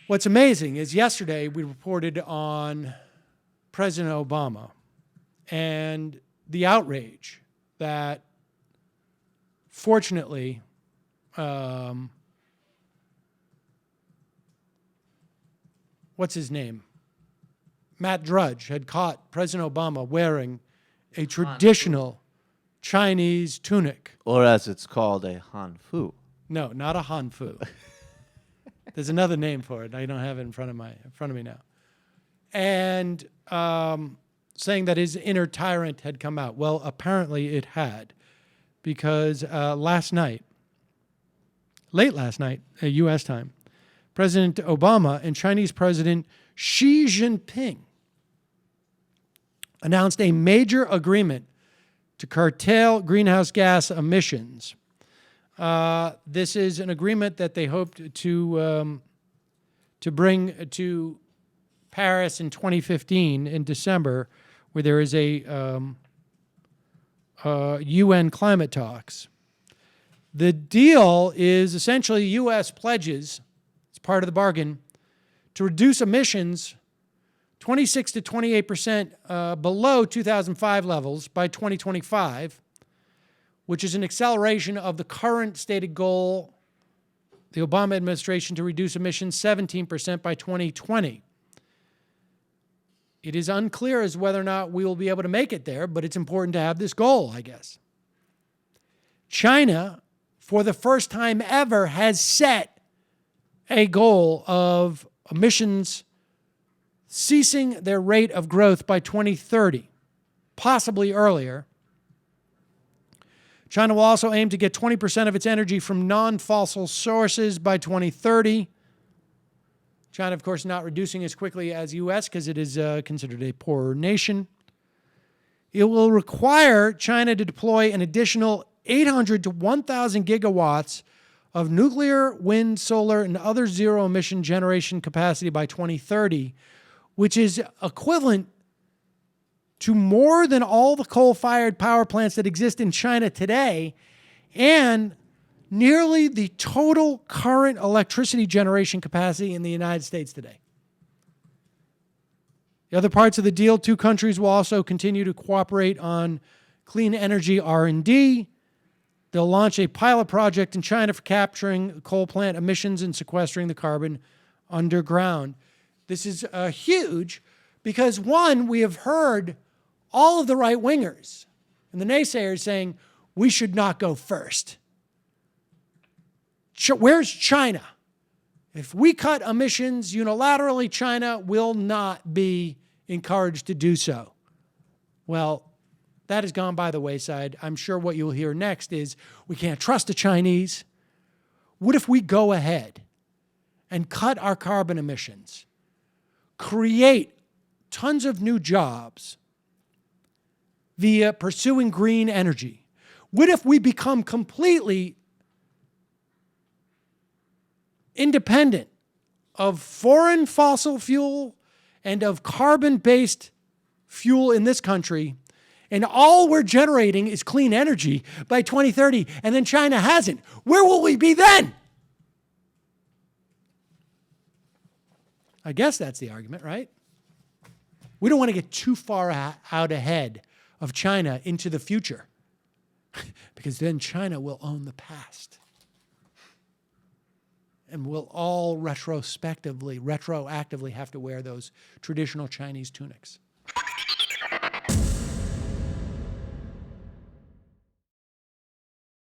What's amazing is yesterday we reported on President Obama and the outrage that, fortunately, what's his name? Matt Drudge had caught President Obama wearing a traditional Chinese tunic. Or as it's called, a hanfu. No, not a hanfu. There's another name for it. I don't have it in front of me now. And saying that his inner tyrant had come out. Well, apparently it had, because late last night, U.S. time, President Obama and Chinese President Xi Jinping announced a major agreement to curtail greenhouse gas emissions. This is an agreement that they hoped to bring to Paris in 2015 in December, where there is a UN climate talks. The deal is essentially U.S. pledges, it's part of the bargain, to reduce emissions 26 to 28% below 2005 levels by 2025, which is an acceleration of the current stated goal, the Obama administration, to reduce emissions 17% by 2020. It is unclear as whether or not we will be able to make it there, but it's important to have this goal, I guess. China, for the first time ever, has set a goal of emissions ceasing their rate of growth by 2030, possibly earlier. China will also aim to get 20% of its energy from non-fossil sources by 2030. China, of course, not reducing as quickly as the U.S. because it is considered a poorer nation. It will require China to deploy an additional 800 to 1,000 gigawatts of nuclear, wind, solar, and other zero-emission generation capacity by 2030, which is equivalent to more than all the coal-fired power plants that exist in China today and nearly the total current electricity generation capacity in the United States today. The other parts of the deal, two countries will also continue to cooperate on clean energy R&D. They'll launch a pilot project in China for capturing coal plant emissions and sequestering the carbon underground. This is huge because, one, we have heard all of the right-wingers and the naysayers saying we should not go first. Where's China? If we cut emissions unilaterally, China will not be encouraged to do so. Well, that has gone by the wayside. I'm sure what you'll hear next is we can't trust the Chinese. What if we go ahead and cut our carbon emissions, create tons of new jobs via pursuing green energy? What if we become completely independent of foreign fossil fuel and of carbon-based fuel in this country, and all we're generating is clean energy by 2030, and then China hasn't? Where will we be then? I guess that's the argument, right? We don't want to get too far out ahead of China into the future, because then China will own the past. And we'll all retroactively have to wear those traditional Chinese tunics.